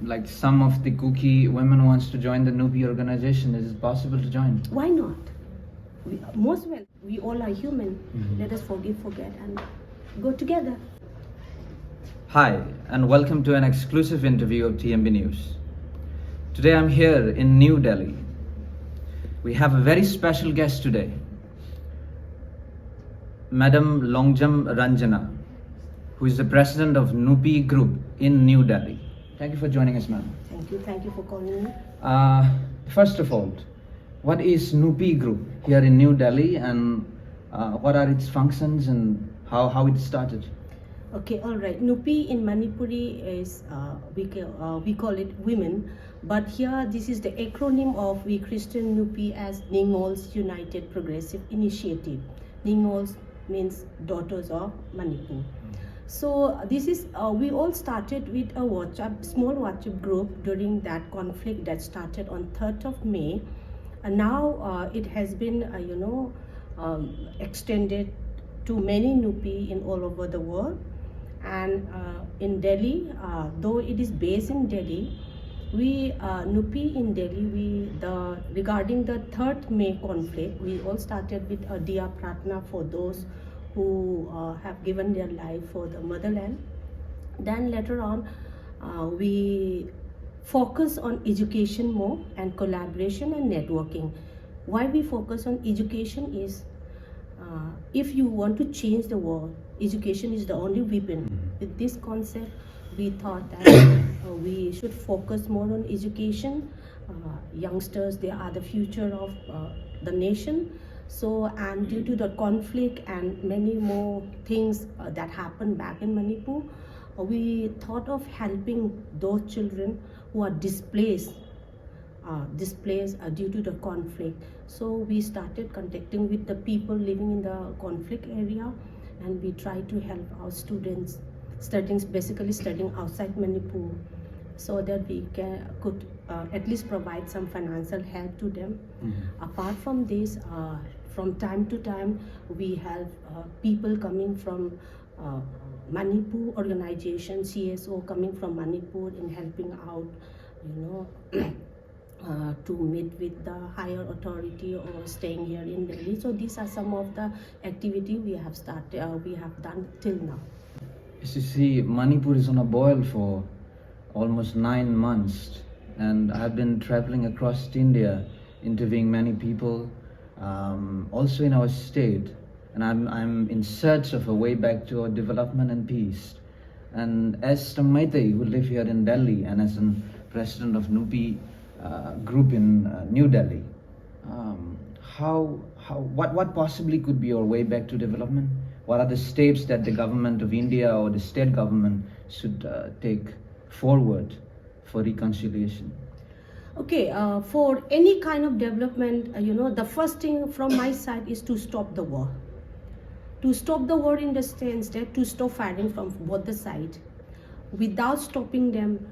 like some of the Kuki women wants to join the Nupi organization. Is it possible to join? Why not? Most well, we all are human. Let us forgive, forget, and go together. Hi, and welcome to an exclusive interview of TMB News. Today I'm here in New Delhi. We have a very special guest today, Madam Longjam Ranjana, who is the president of Nupi Group in New Delhi. Thank you for joining us, ma'am. Thank you for calling me. First of all, what is Nupi Group here in New Delhi, and what are its functions and how it started? Okay, all right. Nupi in Manipuri is, we call it women, but here this is the acronym of we Christian Nupi as Ningol's United Progressive Initiative. Ningol's means daughters of Manipur. So this is, we all started with a small WhatsApp group during that conflict that started on 3rd of May. And now it has been, extended to many Nupi in all over the world. And in Delhi, though it is based in Delhi, we Nupi in Delhi, regarding the 3rd May conflict, we all started with a Diya Pratna for those who have given their life for the motherland. Then later on, we focus on education more and collaboration and networking. Why we focus on education is, if you want to change the world, education is the only weapon. With this concept, we thought that we should focus more on education. Youngsters, they are the future of the nation. So, and due to the conflict and many more things that happened back in Manipur, we thought of helping those children who are displaced due to the conflict. So we started contacting with the people living in the conflict area, and we try to help our students basically studying outside Manipur, so that we could at least provide some financial help to them. Apart from this, from time to time, we have people coming from Manipur organization, CSO coming from Manipur in helping out, to meet with the higher authority or staying here in Delhi. So these are some of the activity we have done till now. As you see, Manipur is on a boil for almost 9 months, and I've been traveling across India, interviewing many people, also in our state, and I'm in search of a way back to our development and peace. And as a Maitai who live here in Delhi, and as a president of Nupi group in New Delhi, what possibly could be our way back to development? What are the steps that the government of India or the state government should take forward for reconciliation? Okay, for any kind of development, the first thing from my side is to stop the war. To stop the war in the sense that to stop fighting from both the sides. Without stopping them,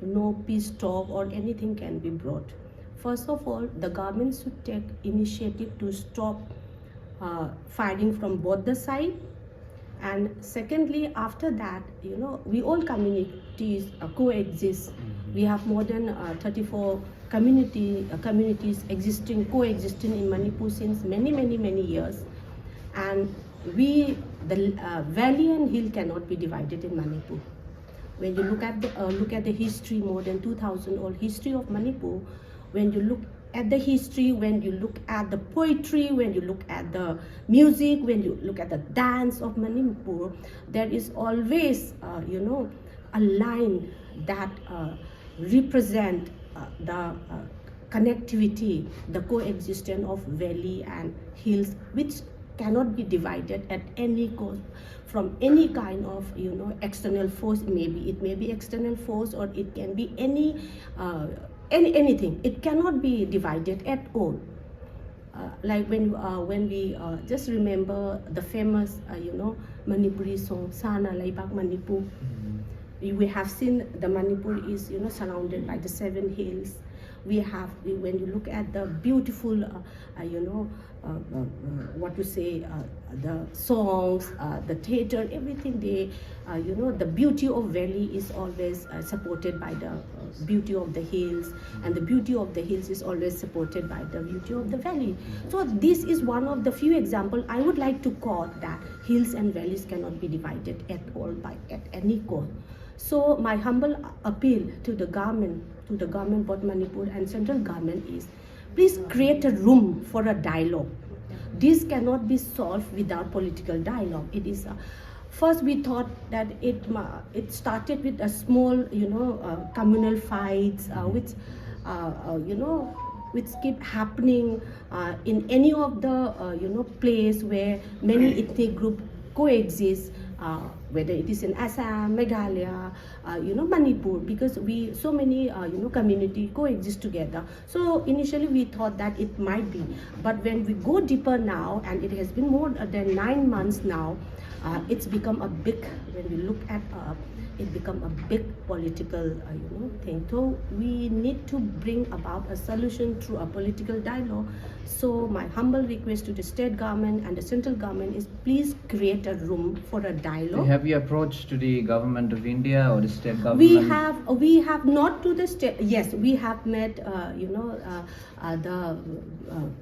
no peace talk or anything can be brought. First of all, the government should take initiative to stop fighting from both the sides. And secondly, after that, we all communities coexist. We have more than 34 communities coexisting in Manipur since many years. And the valley and hill cannot be divided in Manipur. When you look at the history, more than 2,000-old history of Manipur, when you look at the history, when you look at the poetry, when you look at the music, when you look at the dance of Manipur, there is always, a line that represent the connectivity, the coexistence of valley and hills, which cannot be divided at any cost from any kind of external force. It may be external force, or it can be anything. It cannot be divided at all. Like when we just remember the famous Manipuri song Sana Laibak Manipur. We have seen the Manipur is surrounded by the 7 hills. when you look at the beautiful, what to say, the songs, the theater, everything the beauty of valley is always supported by the beauty of the hills, and the beauty of the hills is always supported by the beauty of the valley. So this is one of the few examples I would like to quote, that hills and valleys cannot be divided at all at any cost. So my humble appeal to the government, both Manipur and central government, is please create a room for a dialogue. This cannot be solved without political dialogue. It is first we thought that it started with a small communal fights which keep happening in any of the place where many ethnic group coexist, whether it is in Assam, Meghalaya, Manipur, because so many community coexist together. So initially we thought that it might be, but when we go deeper now, and it has been more than 9 months now, it's become a big, when we look at it become a big political thing. So we need to bring about a solution through a political dialogue. So my humble request to the state government and the central government is please create a room for a dialogue. Have you approached to the government of India or the state government? We have not to the state. Yes, we have met the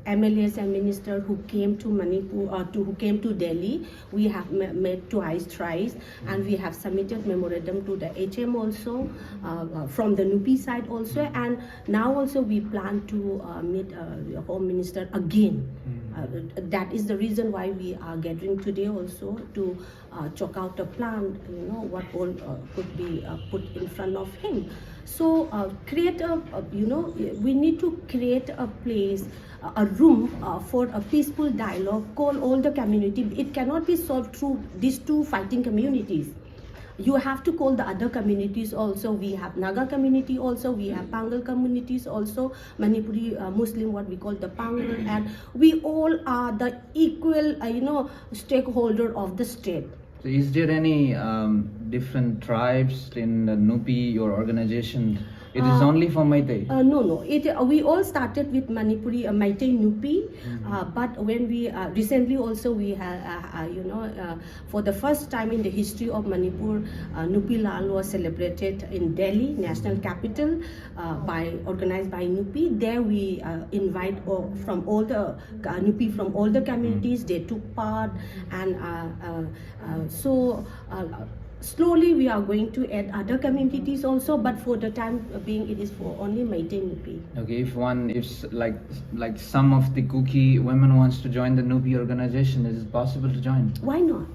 MLAs and minister who came to Manipur, who came to Delhi. We have met twice, and we have submitted memorandum to the HM also, from the Nupi side also, and now also we plan to meet the Home Minister again. That is the reason why we are gathering today also, to chalk out a plan, what all could be put in front of him. So create we need to create a place, a room for a peaceful dialogue, call all the community. It cannot be solved through these two fighting communities. You have to call the other communities also. We have Naga community also, we have Pangal communities also, Manipuri Muslim, what we call the Pangal, and we all are the equal stakeholder of the state. So is there any different tribes in the Nupi, your organization? It is only for Meitei? No. We all started with Manipuri Meitei Nupi, but when we recently also we have for the first time in the history of Manipur, Nupi Lal was celebrated in Delhi, national capital, organized by Nupi. There we invite from all the Nupi from all the communities. They took part, and slowly we are going to add other communities also, but for the time being it is for only Meitei Nupi. Okay, if like some of the Kuki women wants to join the Nupi organization, is it possible to join? Why not?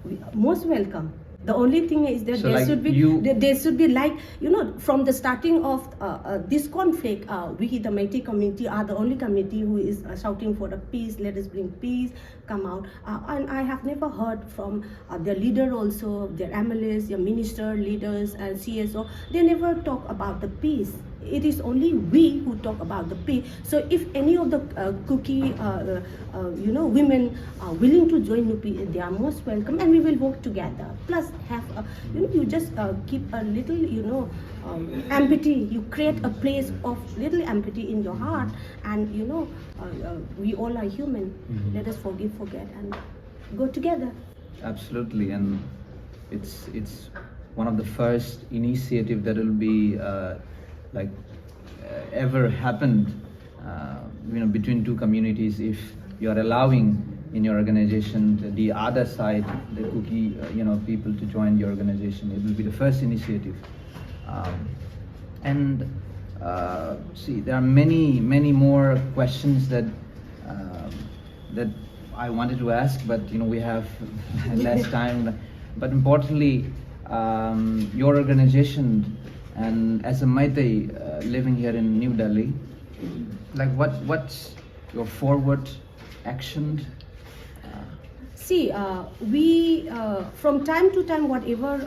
We are most welcome. The only thing is that So there like should be like, from the starting of this conflict, we, the Meitei community, are the only community who is shouting for the peace. Let us bring peace, come out. And I have never heard from their leader also, their MLAs, their minister, leaders, and CSO. They never talk about the peace. It is only we who talk about the peace. So if any of the Kuki, women are willing to join Nupi, they are most welcome, and we will work together. Plus, have you just keep a little, empathy. You create a place of little empathy in your heart, and we all are human. Let us forgive, forget, and go together. Absolutely, and it's one of the first initiative that will be ever happened between two communities. If you are allowing in your organization the other side, the Kuki people, to join your organization, it will be the first initiative. See, there are many more questions that I wanted to ask, but we have less time. But importantly, your organization, and as a Meitei living here in New Delhi, like what's your forward action? See, we from time to time, whatever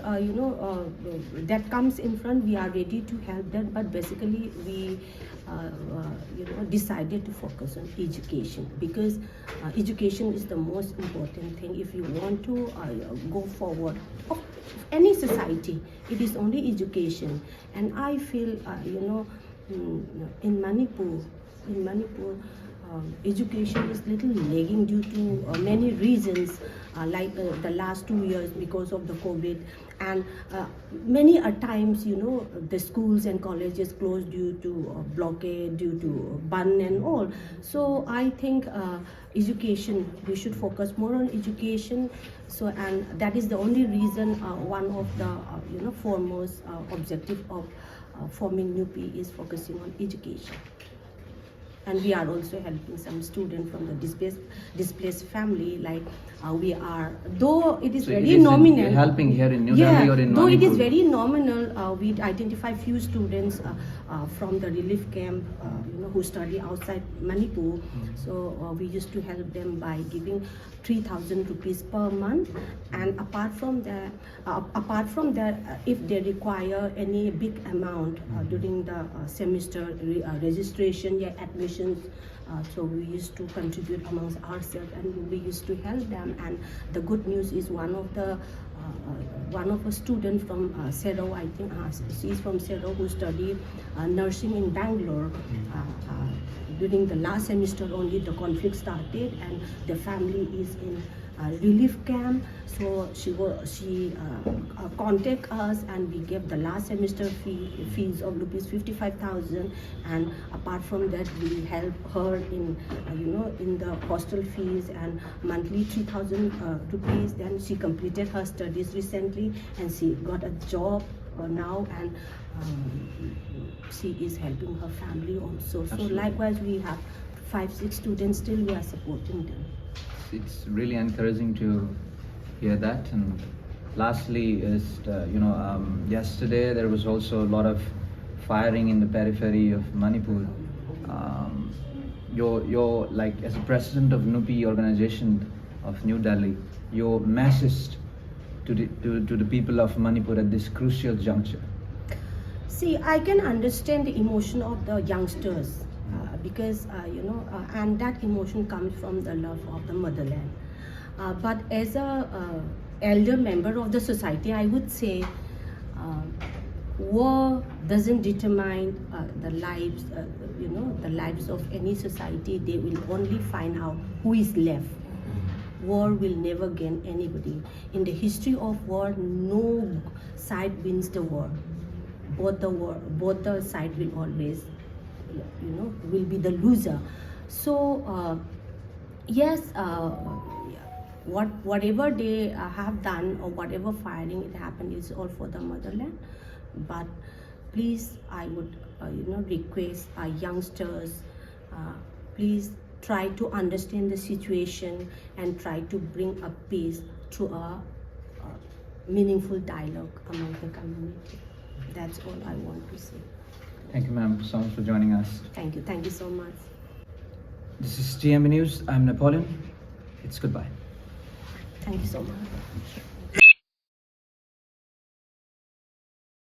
that comes in front, we are ready to help them. But basically, we decided to focus on education, because education is the most important thing. If you want to go forward of any society, it is only education. And I feel in Manipur, education is little lagging due to many reasons, like the last 2 years because of the COVID, and many a times, the schools and colleges closed due to blockade, due to ban and all. So I think education, we should focus more on education. So, and that is the only reason, one of the foremost objective of forming Nupi is focusing on education. And we are also helping some students from the displaced family, like we are, though it is So very it is nominal. helping here in New Delhi or in though it is Manipur? very nominal, we identify few students from the relief camp, who study outside Manipur. So we used to help them by giving 3,000 rupees per month, and apart from that, if they require any big amount during the semester registration, admissions, so we used to contribute amongst ourselves, and we used to help them. And the good news is one of a student from Sero, I think she's from Sero, who studied nursing in Bangalore. During the last semester only the conflict started, and the family is in relief camp. So she contact us, and we gave the last semester fees of rupees 55,000, and apart from that we help her in in the hostel fees and monthly 3,000 rupees. Then she completed her studies recently, and she got a job now, and she is helping her family also. So Absolutely. likewise we have 5-6 students, still we are supporting them. It's really encouraging to hear that. And lastly is yesterday there was also a lot of firing in the periphery of Manipur. You're like, as a president of Nupi organization of New Delhi, your message to the people of Manipur at this crucial juncture. See, I can understand the emotion of the youngsters, because and that emotion comes from the love of the motherland. But as a elder member of the society, I would say war doesn't determine the lives, the lives of any society. They will only find out who is left. War will never gain anybody. In the history of war, no side wins the war. Both the side will always, will be the loser. So yes, whatever they have done, or whatever firing it happened, is all for the motherland. But please, I would request our youngsters, please try to understand the situation and try to bring a peace through a meaningful dialogue among the community. That's all I want to say. Thank you, ma'am, so much for joining us. Thank you so much. This is TMB News. I'm Napoleon. It's goodbye. Thank you so much.